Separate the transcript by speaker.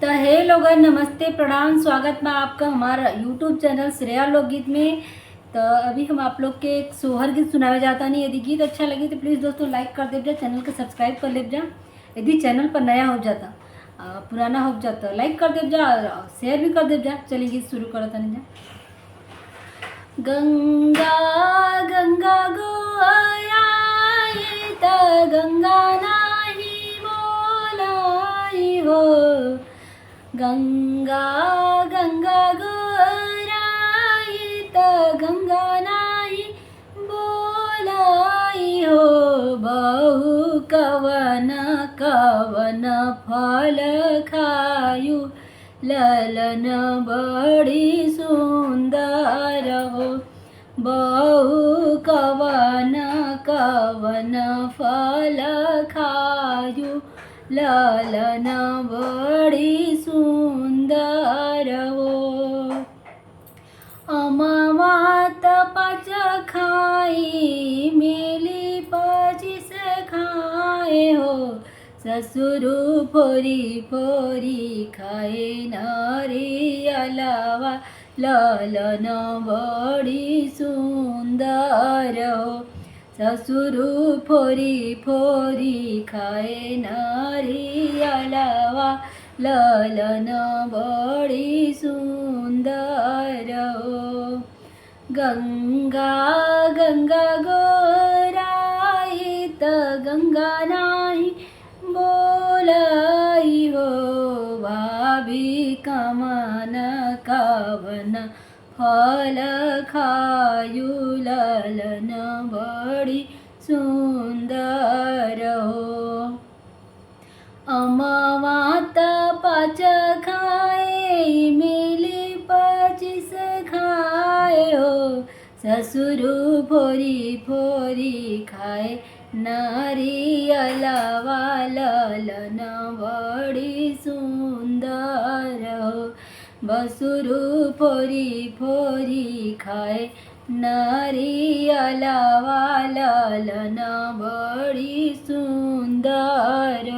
Speaker 1: तो hello guys, नमस्ते प्रणाम, स्वागत बा आपका हमारा यूट्यूब चैनल श्रेया लोकगीत में। तो अभी हम आप लोग के एक सोहर गीत सुनावे जाता नहीं। यदि गीत अच्छा लगे तो प्लीज़ दोस्तों लाइक कर दे जा, चैनल को सब्सक्राइब कर ले जा। यदि चैनल पर नया हो जाता पुराना हो जाता लाइक कर दे जा और शेयर भी कर दे जा। चलिए गीत शुरू करता नहीं जा। गंगा गंगा गोयाई त गंगा नाही बोलाई हो, गंगा गंगा गोराई त गंगा नाही बोलाई हो। बहु कवन कवन फल खायु ललन बड़ी सुंदर हो। बहु कवन कवन फल खायु ललन बड़ी सुंदर हो। अमावात पाँच खाई मेली पचिस खाए हो। ससुर फोरी फोरी खाए नारियलवा ललन बड़ी सुंदर हो। ससुर फोरी फोरी खाए नारियलवा ललन बड़ी सुंदर हो। गंगा गंगा गोराई त गंगा नाही बोलाई हो। भाभी कमन कवन फल खायु ललन बड़ी सुंदर हो। अमावात पाँच खाए मेली पचिस खाए हो। ससुर फोरी फोरी खाए नारियलवा ललन बड़ी सुंदर हो। बसुर फोरी फोरी खाए नारियलवा ललन बड़ी सुंदर।